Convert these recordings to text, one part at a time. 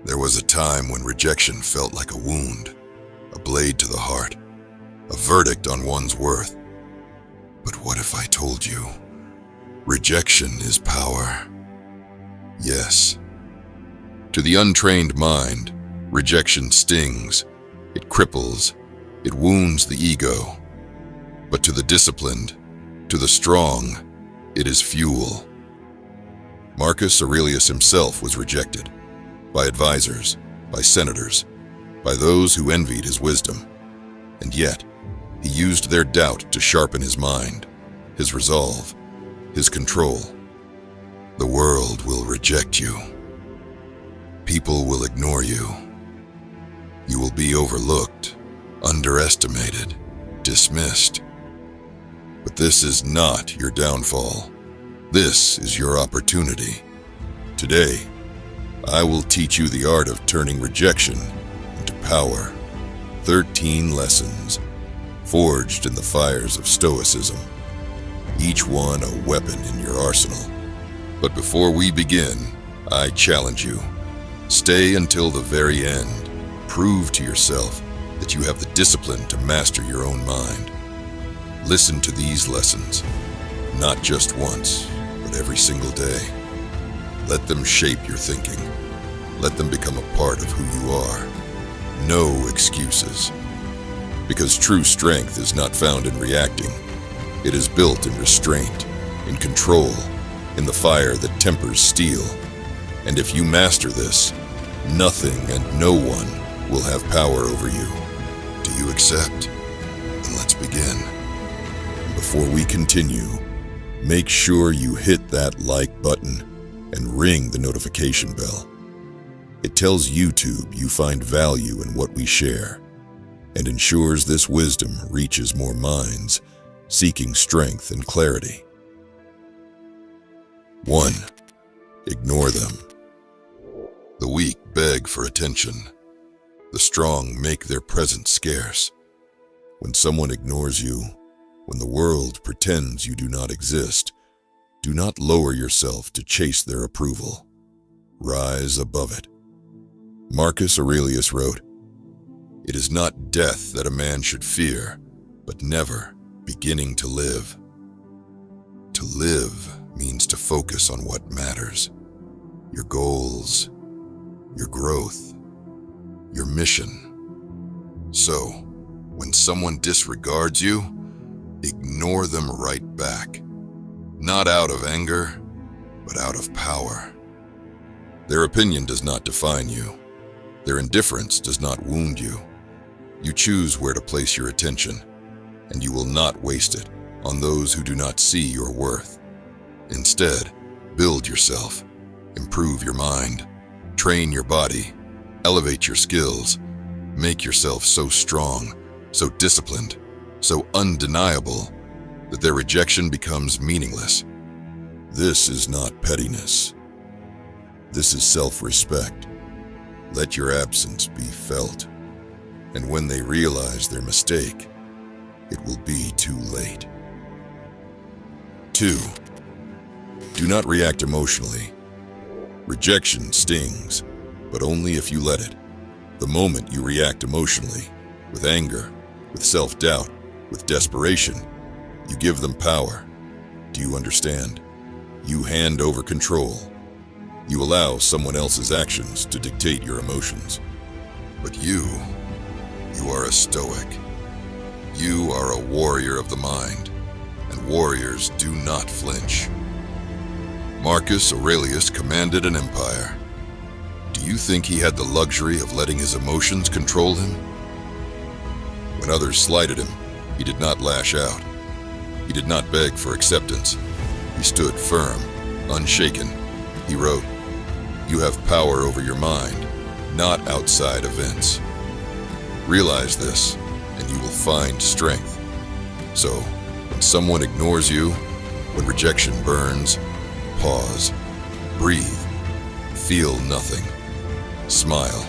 There was a time when rejection felt like a wound, a blade to the heart, a verdict on one's worth. But what if I told you, rejection is power? Yes. To the untrained mind, rejection stings, it cripples, it wounds the ego. But to the disciplined, to the strong, it is fuel. Marcus Aurelius himself was rejected, by advisors, by senators, by those who envied his wisdom. And yet, he used their doubt to sharpen his mind, his resolve, his control. The world will reject you. People will ignore you. You will be overlooked, underestimated, dismissed. But this is not your downfall. This is your opportunity. Today, I will teach you the art of turning rejection into power. 13 lessons, forged in the fires of Stoicism. Each one a weapon in your arsenal. But before we begin, I challenge you. Stay until the very end. Prove to yourself that you have the discipline to master your own mind. Listen to these lessons, not just once, but every single day. Let them shape your thinking. Let them become a part of who you are. No excuses. Because true strength is not found in reacting. It is built in restraint, in control, in the fire that tempers steel. And if you master this, nothing and no one will have power over you. Do you accept? Then let's begin. Before we continue, make sure you hit that like button and ring the notification bell. It tells YouTube you find value in what we share and ensures this wisdom reaches more minds seeking strength and clarity. 1. Ignore them. The weak beg for attention. The strong make their presence scarce. When someone ignores you, when the world pretends you do not exist, do not lower yourself to chase their approval. Rise above it. Marcus Aurelius wrote, "It is not death that a man should fear, but never beginning to live." To live means to focus on what matters. Your goals, your growth, your mission. So, when someone disregards you, ignore them right back. Not out of anger, but out of power. Their opinion does not define you. Their indifference does not wound you. You choose where to place your attention, and you will not waste it on those who do not see your worth. Instead, build yourself, improve your mind, train your body, elevate your skills, make yourself so strong, so disciplined, so undeniable that their rejection becomes meaningless. This is not pettiness. This is self-respect. Let your absence be felt. And when they realize their mistake, it will be too late. 2. Do not react emotionally. Rejection stings, but only if you let it. The moment you react emotionally, with anger, with self-doubt, with desperation, you give them power. Do you understand? You hand over control. You allow someone else's actions to dictate your emotions. But you are a Stoic. You are a warrior of the mind, and warriors do not flinch. Marcus Aurelius commanded an empire. Do you think he had the luxury of letting his emotions control him? When others slighted him, he did not lash out. He did not beg for acceptance. He stood firm, unshaken. He wrote, "You have power over your mind, not outside events." Realize this, and you will find strength. So, when someone ignores you, when rejection burns, pause, breathe, feel nothing, smile.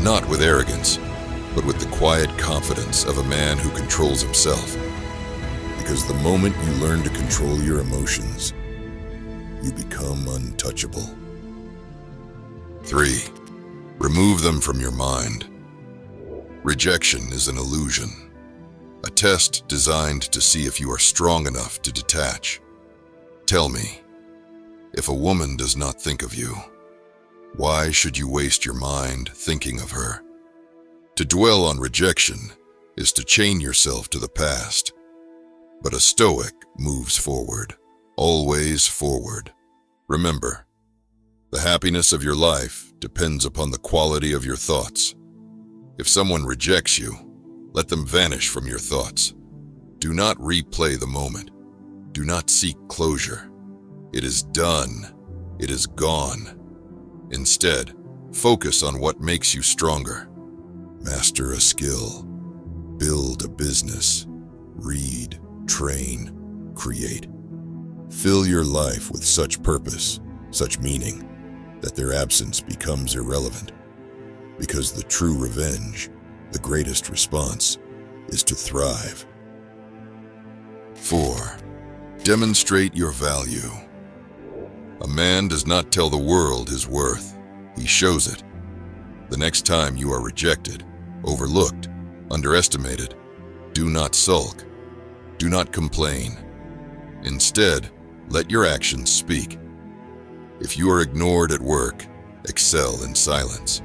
Not with arrogance, but with the quiet confidence of a man who controls himself. Because the moment you learn to control your emotions, you become untouchable. 3. Remove them from your mind. Rejection is an illusion, a test designed to see if you are strong enough to detach. Tell me, if a woman does not think of you, why should you waste your mind thinking of her? To dwell on rejection is to chain yourself to the past. But a Stoic moves forward, always forward. Remember, the happiness of your life depends upon the quality of your thoughts. If someone rejects you, let them vanish from your thoughts. Do not replay the moment. Do not seek closure. It is done. It is gone. Instead, focus on what makes you stronger. Master a skill. Build a business. Read, train, create. Fill your life with such purpose, such meaning, that their absence becomes irrelevant. Because the true revenge, the greatest response, is to thrive. 4. Demonstrate your value. A man does not tell the world his worth. He shows it. The next time you are rejected, overlooked, underestimated, do not sulk. Do not complain. Instead, let your actions speak. If you are ignored at work, excel in silence.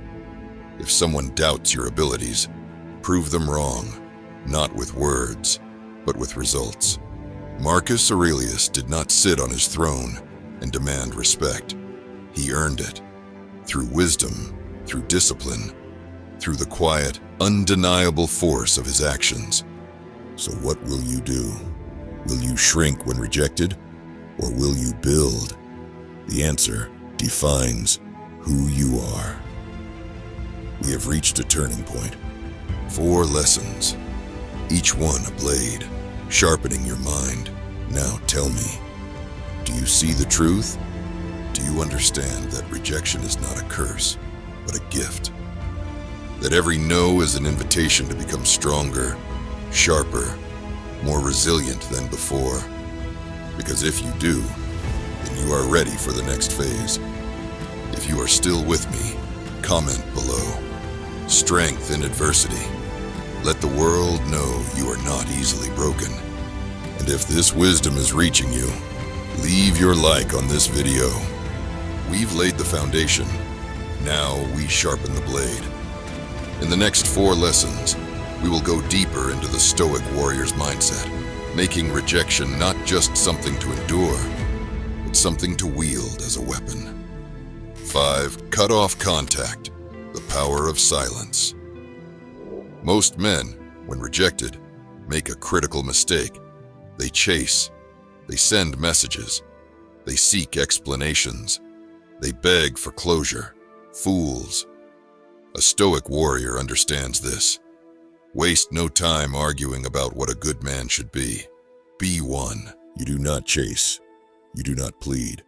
If someone doubts your abilities, prove them wrong, not with words, but with results. Marcus Aurelius did not sit on his throne and demand respect. He earned it through wisdom, through discipline, through the quiet, undeniable force of his actions. So what will you do? Will you shrink when rejected, or will you build? The answer defines who you are. We have reached a turning point. 4 lessons, each one a blade, sharpening your mind. Now tell me, do you see the truth? Do you understand that rejection is not a curse, but a gift? That every no is an invitation to become stronger, sharper, more resilient than before? Because if you do, then you are ready for the next phase. If you are still with me, comment below. Strength in adversity. Let the world know you are not easily broken. And if this wisdom is reaching you, leave your like on this video. We've laid the foundation. Now we sharpen the blade. In the next 4 lessons, we will go deeper into the Stoic warrior's mindset, making rejection not just something to endure, but something to wield as a weapon. 5. Cut off contact. The power of silence. Most men, when rejected, make a critical mistake. They chase. They send messages. They seek explanations. They beg for closure. Fools. A Stoic warrior understands this. Waste no time arguing about what a good man should be. Be one. You do not chase. You do not plead.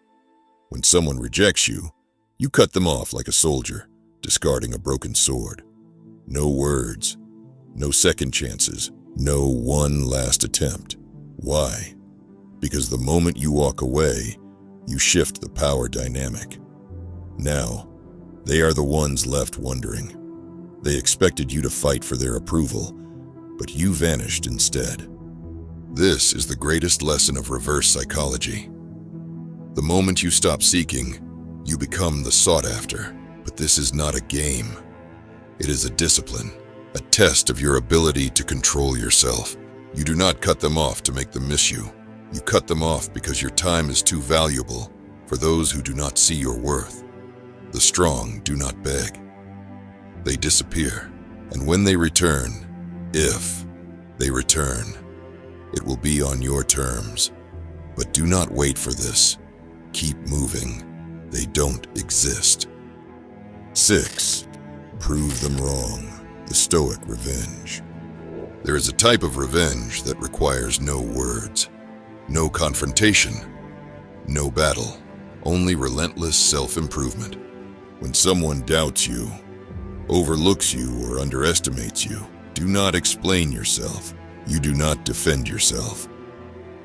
When someone rejects you, you cut them off like a soldier, discarding a broken sword. No words, no second chances, no one last attempt. Why? Because the moment you walk away, you shift the power dynamic. Now, they are the ones left wondering. They expected you to fight for their approval, but you vanished instead. This is the greatest lesson of reverse psychology. The moment you stop seeking, you become the sought after. But this is not a game. It is a discipline, a test of your ability to control yourself. You do not cut them off to make them miss you. You cut them off because your time is too valuable for those who do not see your worth. The strong do not beg. They disappear, and when they return, if they return, it will be on your terms. But do not wait for this. Keep moving. They don't exist. 6. Prove them wrong. The Stoic revenge. There is a type of revenge that requires no words, no confrontation, no battle, only relentless self-improvement. When someone doubts you, overlooks you, or underestimates you, do not explain yourself. You do not defend yourself.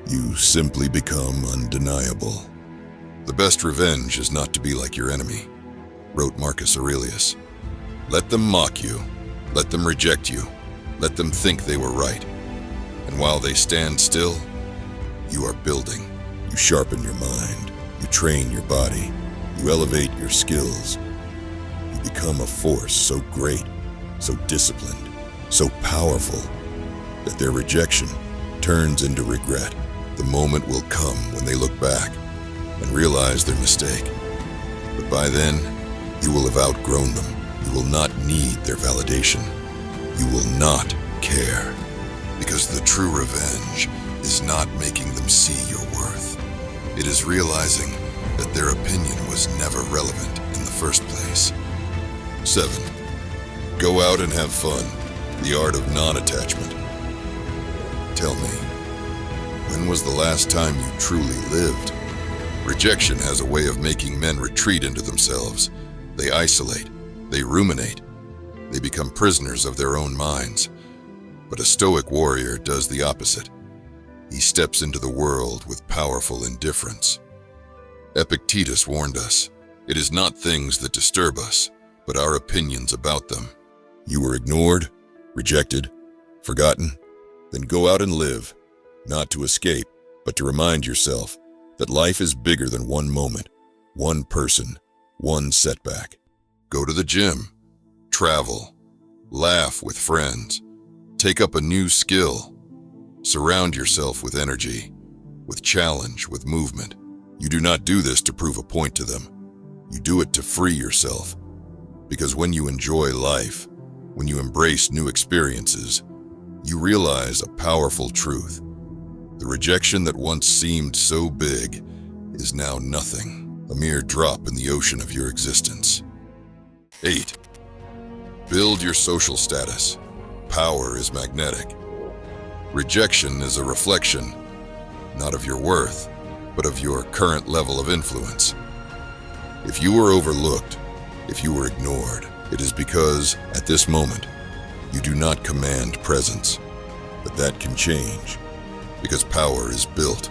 You simply become undeniable. The best revenge is not to be like your enemy, wrote Marcus Aurelius. Let them mock you. Let them reject you. Let them think they were right. And while they stand still, you are building. You sharpen your mind. You train your body. You elevate your skills. You become a force so great, so disciplined, so powerful, that their rejection turns into regret. The moment will come when they look back and realize their mistake. But by then, you will have outgrown them. You will not need their validation. You will not care. Because the true revenge is not making them see your worth. It is realizing that their opinion was never relevant in the first place. 7. Go out and have fun. The art of non-attachment. Tell me, when was the last time you truly lived? Rejection has a way of making men retreat into themselves. They isolate. They ruminate. They become prisoners of their own minds. But a Stoic warrior does the opposite. He steps into the world with powerful indifference. Epictetus warned us, it is not things that disturb us, but our opinions about them. You were ignored, rejected, forgotten? Then go out and live, not to escape, but to remind yourself that life is bigger than one moment, one person, one setback. Go to the gym, travel, laugh with friends, take up a new skill, surround yourself with energy, with challenge, with movement. You do not do this to prove a point to them. You do it to free yourself. Because when you enjoy life, when you embrace new experiences, you realize a powerful truth. The rejection that once seemed so big is now nothing, a mere drop in the ocean of your existence. 8. Build your social status. Power is magnetic. Rejection is a reflection, not of your worth, but of your current level of influence. If you were overlooked, if you were ignored, it is because, at this moment, you do not command presence. But that can change, because power is built,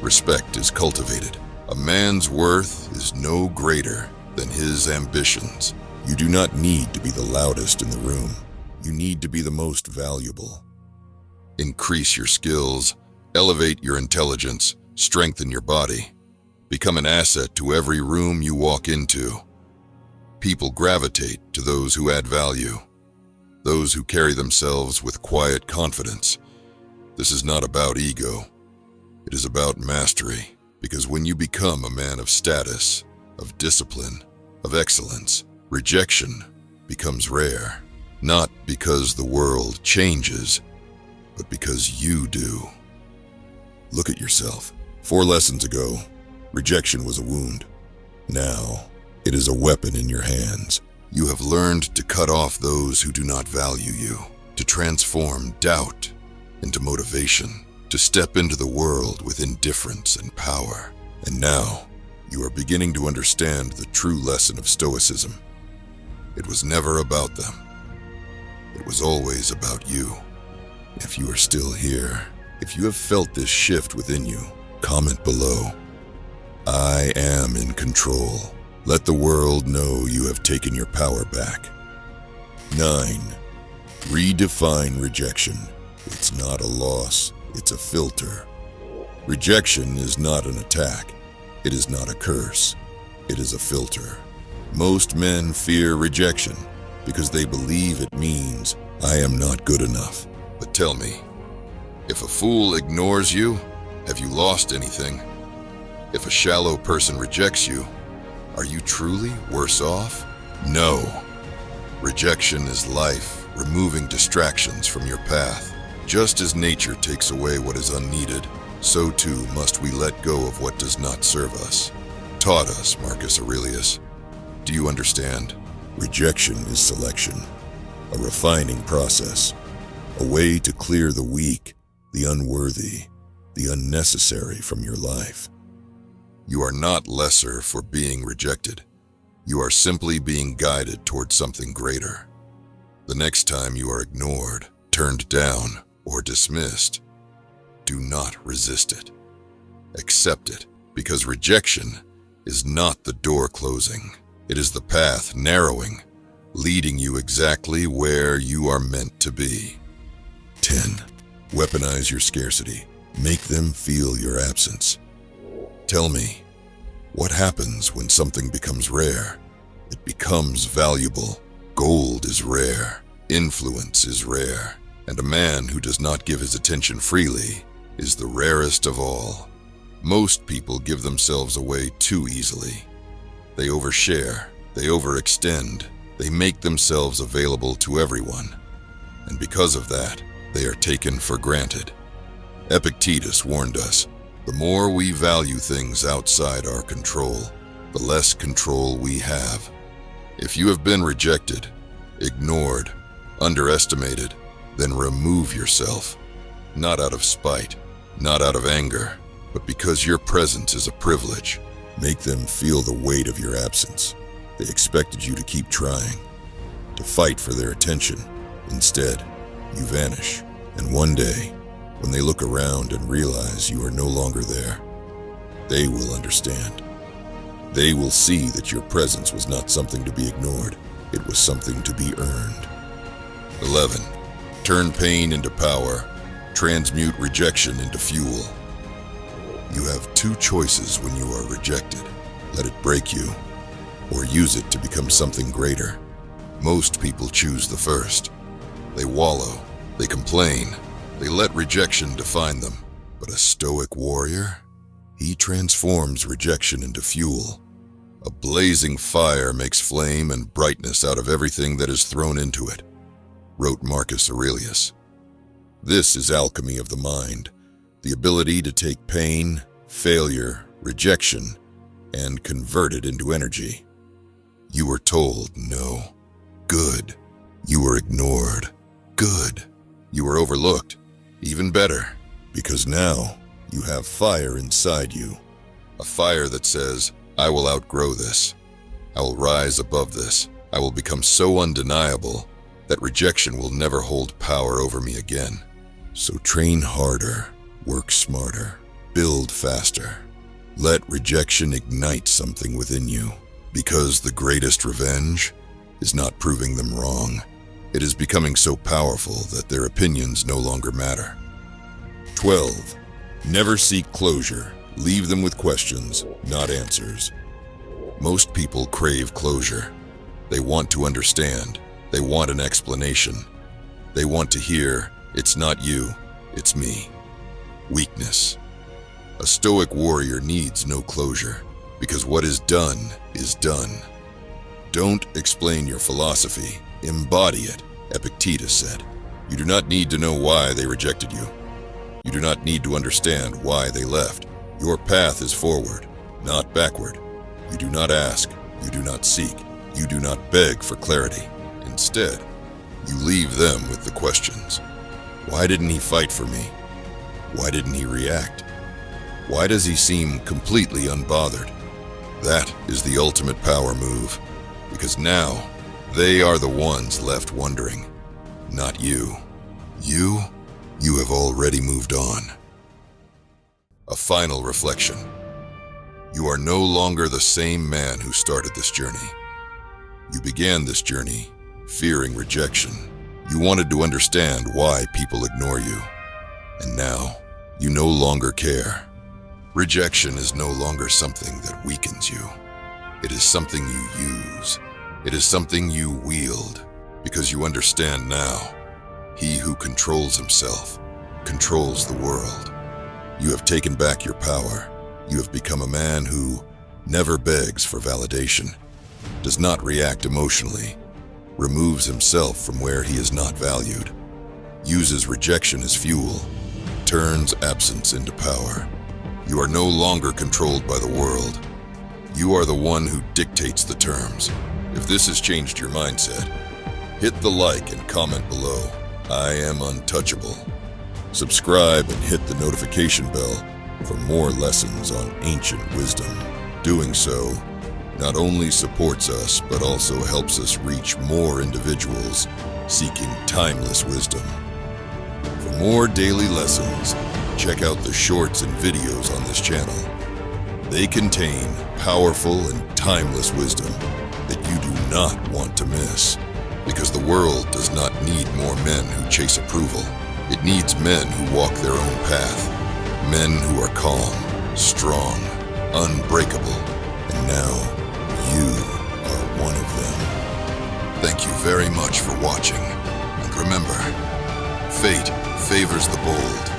respect is cultivated. A man's worth is no greater than his ambitions. You do not need to be the loudest in the room. You need to be the most valuable. Increase your skills, elevate your intelligence, strengthen your body. Become an asset to every room you walk into. People gravitate to those who add value, those who carry themselves with quiet confidence. This is not about ego. It is about mastery, because when you become a man of status, of discipline, of excellence, rejection becomes rare, not because the world changes, but because you do. Look at yourself. 4 lessons ago, rejection was a wound. Now, it is a weapon in your hands. You have learned to cut off those who do not value you, to transform doubt into motivation, to step into the world with indifference and power. And now, you are beginning to understand the true lesson of Stoicism. It was never about them. It was always about you. If you are still here, if you have felt this shift within you, comment below. I am in control. Let the world know you have taken your power back. 9. Redefine rejection. It's not a loss, it's a filter. Rejection is not an attack. It is not a curse. It is a filter. Most men fear rejection because they believe it means I am not good enough. But tell me, if a fool ignores you, have you lost anything? If a shallow person rejects you, are you truly worse off? No. Rejection is life, removing distractions from your path. Just as nature takes away what is unneeded, so too must we let go of what does not serve us. Taught us Marcus Aurelius. Do you understand? Rejection is selection, a refining process, a way to clear the weak, the unworthy, the unnecessary from your life. You are not lesser for being rejected. You are simply being guided towards something greater. The next time you are ignored, turned down, or dismissed, do not resist it. Accept it, because rejection is not the door closing. It is the path narrowing, leading you exactly where you are meant to be. 10. Weaponize your scarcity. Make them feel your absence. Tell me, what happens when something becomes rare? It becomes valuable. Gold is rare. Influence is rare. And a man who does not give his attention freely is the rarest of all. Most people give themselves away too easily. They overshare. They overextend. They make themselves available to everyone. And because of that, they are taken for granted. Epictetus warned us, the more we value things outside our control, the less control we have. If you have been rejected, ignored, underestimated, then remove yourself. Not out of spite, not out of anger, but because your presence is a privilege. Make them feel the weight of your absence. They expected you to keep trying, to fight for their attention. Instead, you vanish. And one day, when they look around and realize you are no longer there, they will understand. They will see that your presence was not something to be ignored. It was something to be earned. 11. Turn pain into power. Transmute rejection into fuel. You have two choices when you are rejected. Let it break you, or use it to become something greater. Most people choose the first. They wallow, they complain, they let rejection define them. But a Stoic warrior? He transforms rejection into fuel. A blazing fire makes flame and brightness out of everything that is thrown into it, wrote Marcus Aurelius. This is alchemy of the mind, the ability to take pain, failure, rejection, and convert it into energy. You were told no. Good. You were ignored. Good. You were overlooked. Even better, because now you have fire inside you. A fire that says, I will outgrow this. I will rise above this. I will become so undeniable that rejection will never hold power over me again. So train harder, work smarter, build faster. Let rejection ignite something within you, because the greatest revenge is not proving them wrong. It is becoming so powerful that their opinions no longer matter. 12. Never seek closure. Leave them with questions, not answers. Most people crave closure. They want to understand. They want an explanation. They want to hear, it's not you, it's me. Weakness. A Stoic warrior needs no closure, because what is done is done. Don't explain your philosophy, embody it, Epictetus said. You do not need to know why they rejected you. You do not need to understand why they left. Your path is forward, not backward. You do not ask, you do not seek, you do not beg for clarity. Instead, you leave them with the questions. Why didn't he fight for me? Why didn't he react? Why does he seem completely unbothered? That is the ultimate power move, because now they are the ones left wondering, not you. You have already moved on. A final reflection. You are no longer the same man who started this journey. You began this journey fearing rejection. You wanted to understand why people ignore you. And now, you no longer care. Rejection is no longer something that weakens you. It is something you use. It is something you wield, because you understand now. He who controls himself controls the world. You have taken back your power. You have become a man who never begs for validation, does not react emotionally, removes himself from where he is not valued, uses rejection as fuel, turns absence into power. You are no longer controlled by the world. You are the one who dictates the terms. If this has changed your mindset, hit the like and comment below. I am untouchable. Subscribe and hit the notification bell for more lessons on ancient wisdom. Doing so not only supports us, but also helps us reach more individuals seeking timeless wisdom. For more daily lessons, check out the shorts and videos on this channel. They contain powerful and timeless wisdom that you do not want to miss. The world does not need more men who chase approval. It needs men who walk their own path. Men who are calm, strong, unbreakable. And now, you are one of them. Thank you very much for watching. And remember, fate favors the bold.